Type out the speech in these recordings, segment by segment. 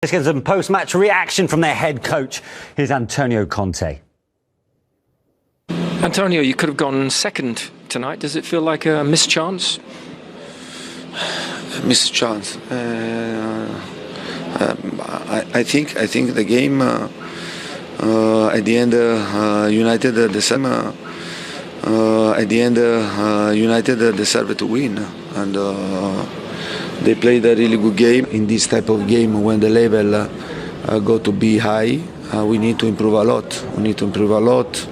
Let's get some post-match reaction from their head coach. Here's Antonio Conte. Antonio, you could have gone second tonight. Does it feel like a missed chance? Missed chance. I think the game at the end United deserve United deserved to win, and they played a really good game. In this type of game, when the level go to be high, we need to improve a lot. We need to improve a lot,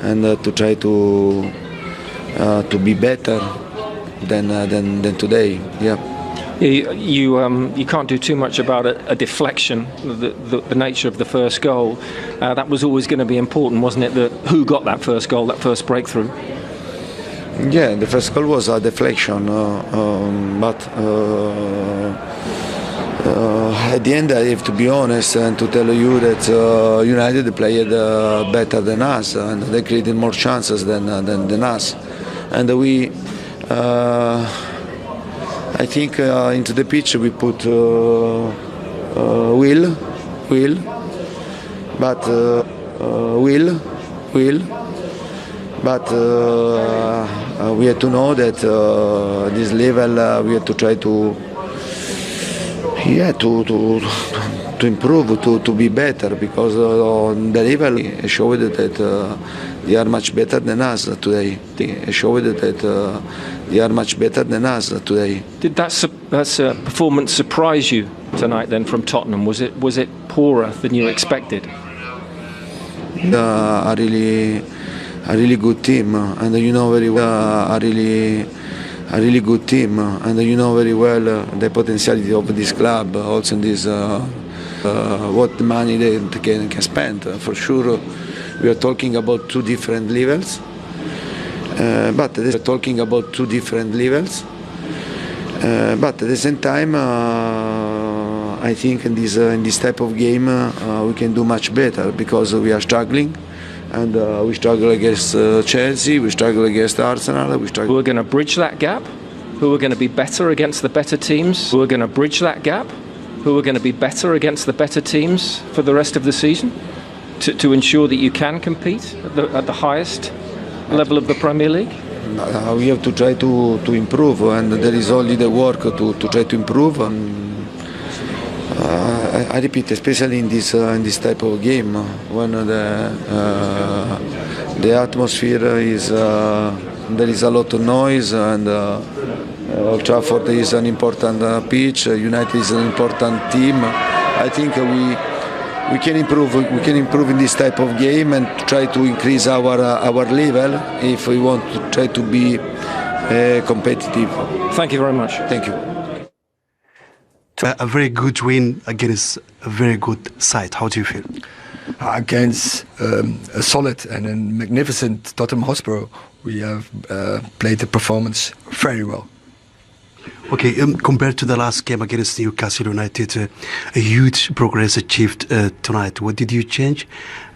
and to try to be better than today. Yeah. You can't do too much about a deflection, the nature of the first goal. That was always going to be important, wasn't it? Who got that first goal, that first breakthrough? Yeah, the first goal was a deflection, but at the end I have to be honest and to tell you that United played better than us, and they created more chances than us, and we. I think into the pitch we put will, but we have to know that this level we have to try to improve, to be better, because the level showed that they are much better than us today. They showed that they are much better than us today. Did that performance surprise you tonight then from Tottenham? Was it poorer than you expected? A really good team, and you know very well a really good team, and you know very well the potentiality of this club, also in this what money they can spend. For sure, we are talking about two different levels, but at the same time, I think in this type of game we can do much better, because we are struggling. And we struggle against Chelsea, we struggle against Arsenal, we struggle. Who are going to bridge that gap? Who are going to be better against the better teams? Who are going to bridge that gap? Who are going to be better against the better teams for the rest of the season? To ensure that you can compete at the highest level of the Premier League? We have to try to improve, and there is only the work to try to improve. I repeat, especially in this type of game, when the atmosphere is there is a lot of noise, and Old Trafford is an important pitch. United is an important team. I think we can improve. We can improve in this type of game and try to increase our level if we want to try to be competitive. Thank you very much. Thank you. A very good win against a very good side. How do you feel? Against a solid and a magnificent Tottenham Hotspur, we have played the performance very well. Okay, compared to the last game against Newcastle United, a huge progress achieved tonight. What did you change,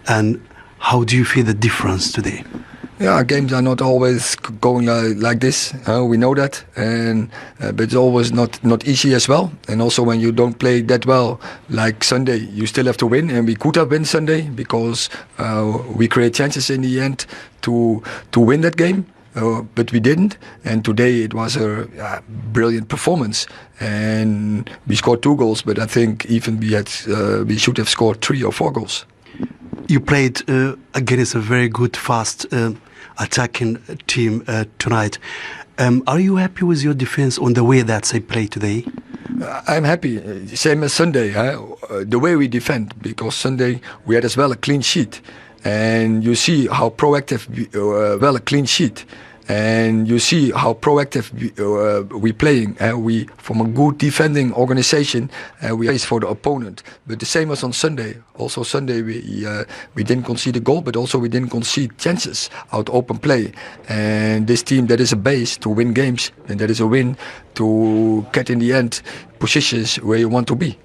and how do you feel the difference today? Yeah, games are not always going like this. We know that, and but it's always not easy as well. And also, when you don't play that well, like Sunday, you still have to win. And we could have won Sunday because we create chances in the end to win that game, but we didn't. And today it was a brilliant performance, and we scored 2 goals. But I think even we should have scored 3 or 4 goals. You played against a very good, fast attacking team tonight. Are you happy with your defense on the way that they play today? I'm happy, same as Sunday. The way we defend, because Sunday we had as well a clean sheet, and you see how proactive a clean sheet. And you see how proactive we're playing. We, from a good defending organization, we race for the opponent. But the same as on Sunday. Also Sunday we didn't concede a goal, but also we didn't concede chances out open play. And this team, that is a base to win games, and that is a win to get in the end positions where you want to be.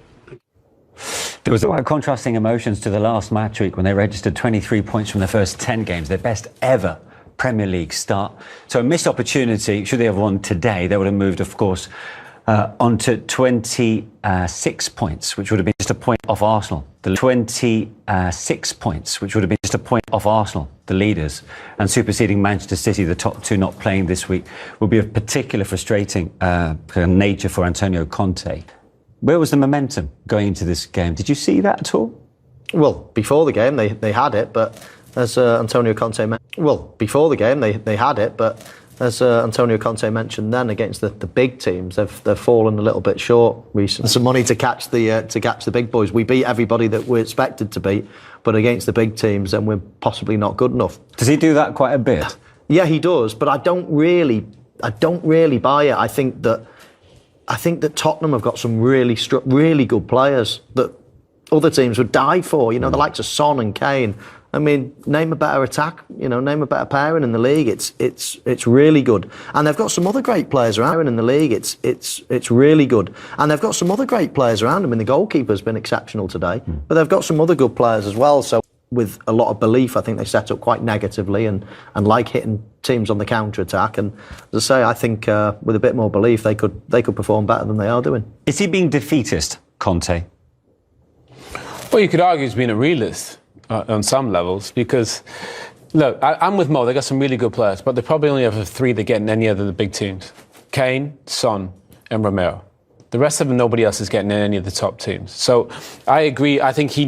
There was quite contrasting emotions to the last match week when they registered 23 points from the first 10 games, their best ever Premier League start. So a missed opportunity. Should they have won today, they would have moved, of course, on to 26 points, which would have been just a point off Arsenal. The 26 points, which would have been just a point off Arsenal, the leaders, and superseding Manchester City, the top two not playing this week, will be of particular frustrating nature for Antonio Conte. Where was the momentum going into this game? Did you see that at all? Well, before the game, they had it, but as Antonio Conte mentioned then, against the big teams, they've fallen a little bit short recently. Some money to catch the big boys. We beat everybody that we're expected to beat, but against the big teams, then we're possibly not good enough. Does he do that quite a bit? Yeah, he does, but I don't really buy it. I think that Tottenham have got some really good players that other teams would die for. You know, the likes of Son and Kane. I mean, name a better attack, name a better pairing in the league. It's really good. And they've got some other great players around in the league. It's really good. And they've got some other great players around them. I mean, the goalkeeper's been exceptional today. But they've got some other good players as well. So with a lot of belief, I think they set up quite negatively and like hitting teams on the counter-attack. And as I say, I think with a bit more belief, they could perform better than they are doing. Is he being defeatist, Conte? Well, you could argue he's been a realist on some levels, because, look, I'm with Mo, they got some really good players, but they probably only have three that get in any other of the big teams. Kane, Son and Romero. The rest of them, nobody else is getting in any of the top teams. So I agree, I think he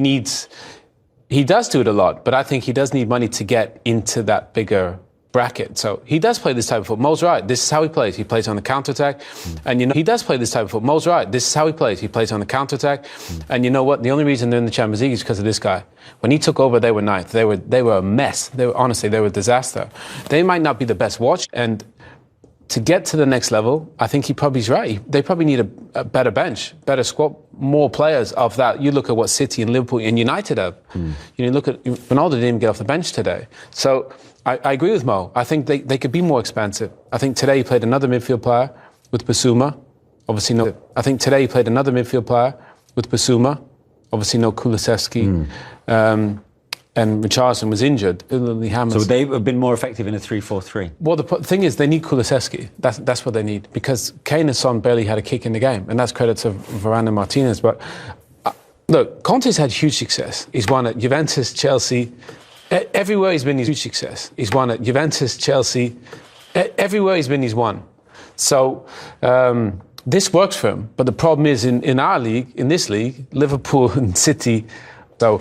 does do it a lot, but I think he does need money to get into that bigger bracket. So he does play this type of football. Mo's right. This is how he plays. He plays on the counter-attack. And, he does play this type of football. Mo's right. This is how he plays. He plays on the counter-attack. And you know what? The only reason they're in the Champions League is because of this guy. When he took over, they were ninth. They were a mess. Honestly, they were a disaster. They might not be the best watch. And to get to the next level, I think he probably is right. They probably need a better bench, better squad, more players of that. You look at what City and Liverpool and United have. You look at Ronaldo didn't even get off the bench today. So I agree with Mo. I think they could be more expansive. I think today he played another midfield player with Basuma. Obviously no. I think today he played another midfield player with Basuma. Obviously no Kulusevski. And Richarlison was injured. So would they have been more effective in a 3-4-3? Well, the thing is, they need Kulusevski. That's what they need, because Kane and Son barely had a kick in the game, and that's credit to Varane and Martinez. But look, Conte's had huge success. He's won at Juventus, Chelsea. Everywhere he's been, he's huge success. He's won at Juventus, Chelsea. Everywhere he's been, he's won. So this works for him. But the problem is, in our league, in this league, Liverpool and City. So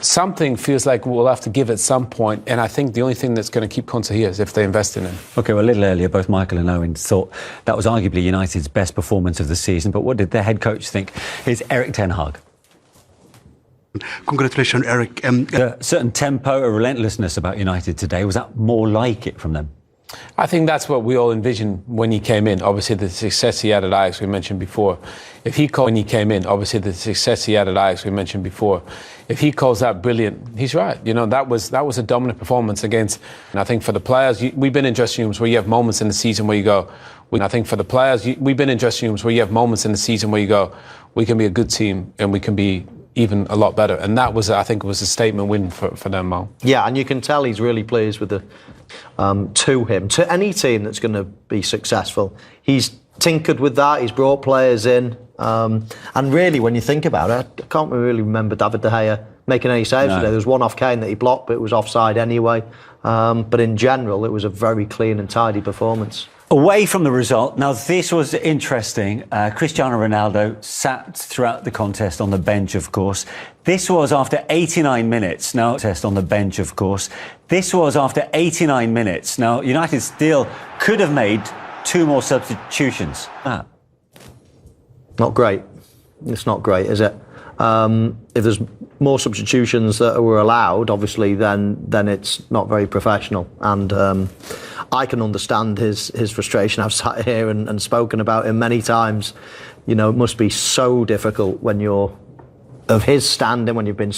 something feels like we'll have to give at some point, and I think the only thing that's going to keep Conte here is if they invest in him. OK, well, a little earlier, both Michael and Owen thought that was arguably United's best performance of the season, but what did their head coach think? Here's Erik Ten Hag. Congratulations, Erik. A certain tempo, a relentlessness about United today. Was that more like it from them? I think that's what we all envisioned when he came in. Obviously, the success he had at Ajax, we mentioned before. If he calls that brilliant, he's right. That was a dominant performance against. And I think for the players, we've been in dressing rooms where you have moments in the season where you go. We can be a good team and we can be even a lot better. And that was, I think, was a statement win for them, Mo. Yeah, and you can tell he's really pleased with to any team that's going to be successful. He's tinkered with that. He's brought players in. And really, when you think about it, I can't really remember David De Gea making any saves today. There was one off Kane that he blocked, but it was offside anyway. But in general, it was a very clean and tidy performance. Away from the result, now this was interesting. Cristiano Ronaldo sat throughout the contest on the bench, of course. This was after 89 minutes. Now, United still could have made two more substitutions. Not great. It's not great, is it? If there's more substitutions that were allowed, obviously, then it's not very professional. And I can understand his frustration. I've sat here and spoken about him many times. It must be so difficult when you're of his standing, when you've been